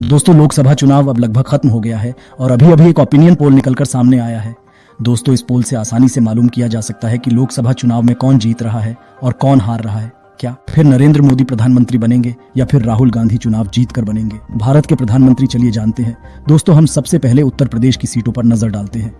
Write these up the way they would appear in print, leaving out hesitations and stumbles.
दोस्तों, लोकसभा चुनाव अब लगभग खत्म हो गया है और अभी अभी एक ओपिनियन पोल निकलकर सामने आया है। दोस्तों, इस पोल से आसानी से मालूम किया जा सकता है कि लोकसभा चुनाव में कौन जीत रहा है और कौन हार रहा है। क्या फिर नरेंद्र मोदी प्रधानमंत्री बनेंगे या फिर राहुल गांधी चुनाव जीत कर बनेंगे भारत के प्रधानमंत्री? चलिए जानते हैं। दोस्तों, हम सबसे पहले उत्तर प्रदेश की सीटों पर नजर डालते हैं।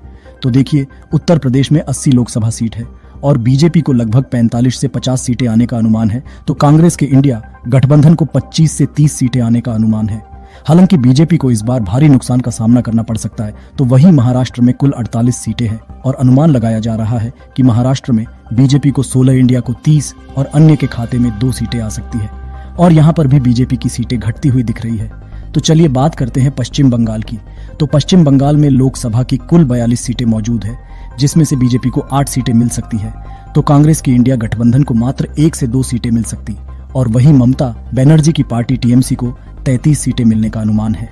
तो देखिए, उत्तर प्रदेश में 80 लोकसभा सीट है और बीजेपी को लगभग 45 से 50 सीटें आने का अनुमान है, तो कांग्रेस के इंडिया गठबंधन को 25 से 30 सीटें आने का अनुमान है। हालांकि बीजेपी को इस बार भारी नुकसान का सामना करना पड़ सकता है। तो वहीं महाराष्ट्र में कुल 48 सीटें हैं और अनुमान लगाया जा रहा है कि महाराष्ट्र में बीजेपी को 16, इंडिया को 30 और अन्य के खाते में 2 सीटें आ सकती है। और यहाँ पर भी बीजेपी की सीटें घटती हुई दिख रही है। तो चलिए बात करते हैं पश्चिम बंगाल की। तो पश्चिम बंगाल में लोकसभा की कुल 42 सीटें मौजूद है, जिसमें से बीजेपी को 8 सीटें मिल सकती है, तो कांग्रेस की इंडिया गठबंधन को मात्र 1 से 2 सीटें मिल सकती और वहीं ममता बनर्जी की पार्टी टीएमसी को 33 सीटें मिलने का अनुमान है,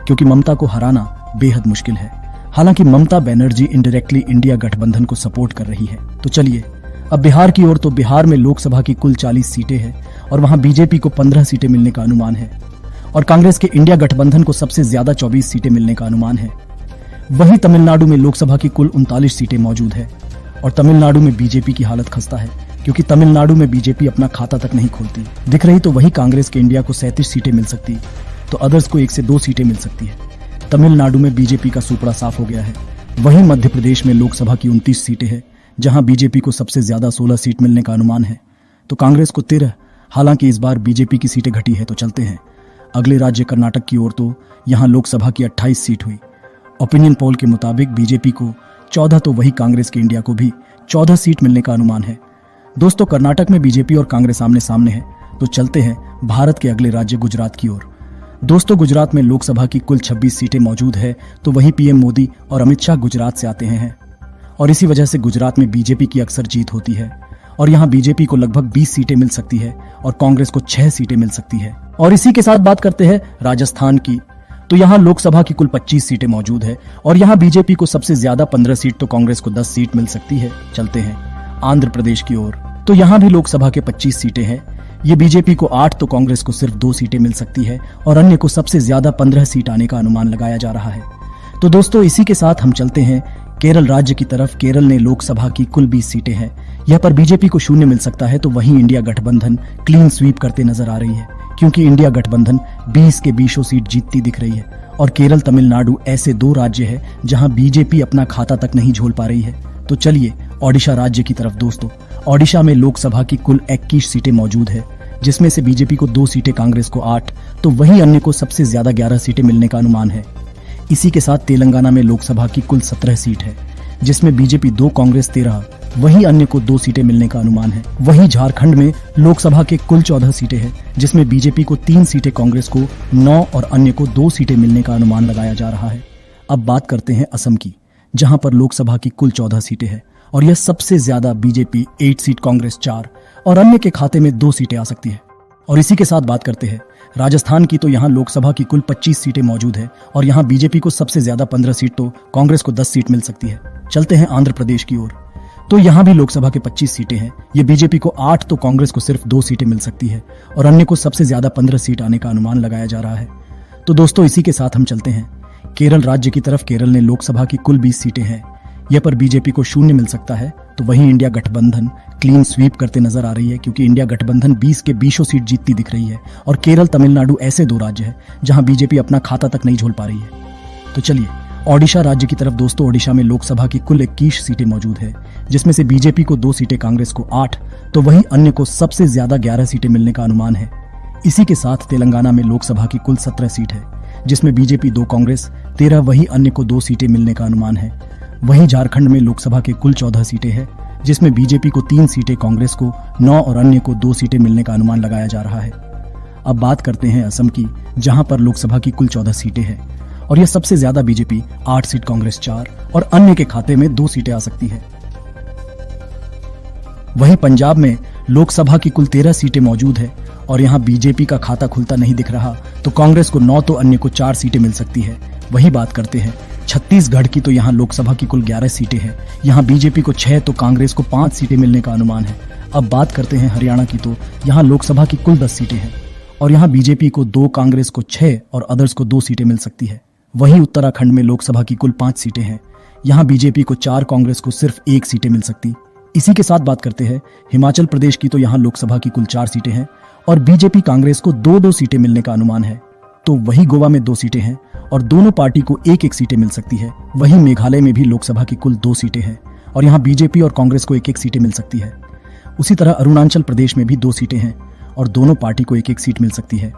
क्योंकि ममता को हराना बेहद मुश्किल है। हालांकि ममता बनर्जी इनडायरेक्टली इंडिया गठबंधन को सपोर्ट कर रही है। तो चलिए अब बिहार की ओर। तो बिहार में लोकसभा की कुल 40 सीटें हैं और वहां बीजेपी को 15 सीटें मिलने का अनुमान है और कांग्रेस के इंडिया गठबंधन को सबसे ज्यादा 24 सीटें मिलने का अनुमान है। वहीं तमिलनाडु में लोकसभा की कुल 39 सीटें मौजूद है और तमिलनाडु में बीजेपी की हालत खस्ता है, क्योंकि तमिलनाडु में बीजेपी अपना खाता तक नहीं खोलती दिख रही। तो वहीं कांग्रेस के इंडिया को 37 सीटें मिल सकती, तो अदर्स को 1 से 2 सीटें मिल सकती है। तमिलनाडु में बीजेपी का सुपड़ा साफ हो गया है। वहीं मध्य प्रदेश में लोकसभा की 29 सीटें हैं, जहां बीजेपी को सबसे ज्यादा 16 सीट मिलने का अनुमान है, तो कांग्रेस को 13। हालांकि इस बार बीजेपी की सीटें घटी है। तो चलते हैं अगले राज्य कर्नाटक की ओर। तो यहाँ लोकसभा की 28 सीट हुई। ओपिनियन पोल के मुताबिक बीजेपी को 14, तो वही कांग्रेस के इंडिया को भी 14 सीट मिलने का अनुमान है। दोस्तों, कर्नाटक में बीजेपी और कांग्रेस आमने सामने है। तो चलते हैं भारत के अगले राज्य गुजरात की ओर। दोस्तों, गुजरात में लोकसभा की कुल 26 सीटें मौजूद है, तो वही पीएम मोदी और अमित शाह गुजरात से आते हैं और इसी वजह से गुजरात में बीजेपी की अक्सर जीत होती है और यहाँ बीजेपी को लगभग 20 सीटें मिल सकती है और कांग्रेस को 6 सीटें मिल सकती है। और इसी के साथ बात करते हैं राजस्थान की। तो यहाँ लोकसभा की कुल 25 सीटें मौजूद है और यहाँ बीजेपी को सबसे ज्यादा 15 सीट, तो कांग्रेस को 10 सीट मिल सकती है। चलते हैं आंध्र प्रदेश की ओर। तो यहाँ भी लोकसभा के 25 सीटें हैं। ये बीजेपी को 8, तो कांग्रेस को सिर्फ 2 सीटें मिल सकती है और अन्य को सबसे ज्यादा 15 सीट आने का अनुमान लगाया जा रहा है। तो दोस्तों, इसी के साथ हम चलते हैं केरल राज्य की तरफ। केरल ने लोकसभा की कुल 20 सीटें हैं। यह पर बीजेपी को 0 मिल सकता है, तो वहीं इंडिया गठबंधन क्लीन स्वीप करते नजर आ रही है, क्योंकि इंडिया गठबंधन 20 के 20 सीट जीतती दिख रही है। और केरल, तमिलनाडु ऐसे 2 राज्य है जहां बीजेपी अपना खाता तक नहीं झोल पा रही है। तो चलिए ओडिशा राज्य की तरफ। दोस्तों, ओडिशा में लोकसभा की कुल 21 सीटें मौजूद है, जिसमें से बीजेपी को 2 सीटें, कांग्रेस को 8, तो वहीं अन्य को सबसे ज्यादा 11 सीटें मिलने का अनुमान है। इसी के साथ तेलंगाना में लोकसभा की कुल 17 सीट है, जिसमें बीजेपी 2, कांग्रेस 13, वहीं अन्य को 2 सीटें मिलने का अनुमान है। वहीं झारखंड में लोकसभा के कुल 14 सीटें हैं, जिसमें बीजेपी को 3 सीटें, कांग्रेस को 9 और अन्य को 2 सीटें मिलने का अनुमान लगाया जा रहा है। अब बात करते हैं असम की, जहां पर लोकसभा की कुल 14 सीटें हैं और यह सबसे ज्यादा बीजेपी 8 सीट, कांग्रेस 4 और अन्य के खाते में 2 सीटें आ सकती है। और इसी के साथ बात करते हैं राजस्थान की। तो यहाँ लोकसभा की कुल 25 सीटें मौजूद है और यहाँ बीजेपी को सबसे ज्यादा 15 सीट, तो कांग्रेस को 10 सीट मिल सकती है। चलते हैं आंध्र प्रदेश की ओर। तो यहाँ भी लोकसभा के 25 सीटें हैं। ये बीजेपी को 8, तो कांग्रेस को सिर्फ 2 सीटें मिल सकती है और अन्य को सबसे ज्यादा 15 सीट आने का अनुमान लगाया जा रहा है। तो दोस्तों, इसी के साथ हम चलते हैं केरल राज्य की तरफ। केरल ने लोकसभा की कुल 20 सीटें हैं। यह पर बीजेपी को 0 मिल सकता है, तो वहीं इंडिया गठबंधन क्लीन स्वीप करते नजर आ रही है, क्योंकि इंडिया गठबंधन 20 के 20 सीट जीतती दिख रही है। और केरल, तमिलनाडु ऐसे 2 राज्य हैं जहां बीजेपी अपना खाता तक नहीं झोल पा रही है। तो चलिए ओडिशा राज्य की तरफ। दोस्तों, ओडिशा में लोकसभा की कुल 21 सीटें मौजूद है, जिसमें से बीजेपी को 2 सीटें, कांग्रेस को 8, तो वहीं अन्य को सबसे ज्यादा 11 सीटें मिलने का अनुमान है। इसी के साथ तेलंगाना में लोकसभा की कुल 17 सीट है, जिसमें बीजेपी 2, कांग्रेस 13, वहीं अन्य को 2 सीटें मिलने का अनुमान है। वहीं झारखंड में लोकसभा के कुल 14 सीटें हैं, जिसमें बीजेपी को 3 सीटें, कांग्रेस को 9 और अन्य को 2 सीटें मिलने का अनुमान लगाया जा रहा है। अब बात करते हैं असम की, जहां पर लोकसभा की कुल 14 सीटें हैं और यह सबसे ज्यादा बीजेपी 8 सीट, कांग्रेस 4 और अन्य के खाते में 2 सीटें आ सकती है। वहीं पंजाब में लोकसभा की कुल 13 सीटें मौजूद है और यहाँ बीजेपी का खाता खुलता नहीं दिख रहा, तो कांग्रेस को 9, तो अन्य को 4 सीटें मिल सकती है। वही बात करते हैं छत्तीसगढ़ की। तो यहाँ लोकसभा की कुल 11 सीटें हैं। यहाँ बीजेपी को 6, तो कांग्रेस को 5 सीटें मिलने का अनुमान है। अब बात करते हैं हरियाणा की। तो यहाँ लोकसभा की कुल 10 सीटें हैं और यहाँ बीजेपी को 2, कांग्रेस को 6 और अदर्स को 2 सीटें मिल सकती है। वहीं उत्तराखंड में लोकसभा की कुल 5 सीटें हैं। यहाँ बीजेपी को 4, कांग्रेस को सिर्फ 1 सीटें मिल सकती। इसी के साथ बात करते हैं हिमाचल प्रदेश की। तो यहाँ लोकसभा की कुल 4 सीटें हैं और बीजेपी कांग्रेस को 2-2 सीटें मिलने का अनुमान है। तो वही गोवा में 2 सीटें हैं और दोनों पार्टी को 1-1 सीटें मिल सकती है। वहीं मेघालय में भी लोकसभा की कुल 2 सीटें हैं और यहाँ बीजेपी और कांग्रेस को 1-1 सीटें मिल सकती है। उसी तरह अरुणाचल प्रदेश में भी 2 सीटें हैं और दोनों पार्टी को 1-1 सीट मिल सकती है।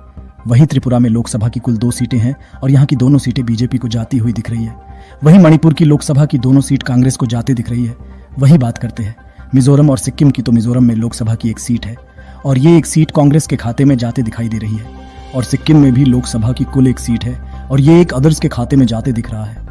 वहीं त्रिपुरा में लोकसभा की कुल 2 सीटें हैं और यहाँ की दोनों सीटें बीजेपी को जाती हुई दिख रही है। वहीं मणिपुर की लोकसभा की दोनों सीट कांग्रेस को जाती दिख रही है। वही बात करते हैं मिजोरम और सिक्किम की। तो मिजोरम में लोकसभा की 1 सीट है और ये 1 सीट कांग्रेस के खाते में जाते दिखाई दे रही है। और सिक्किम में भी लोकसभा की कुल 1 सीट है और ये एक अदर्स के खाते में जाते दिख रहा है।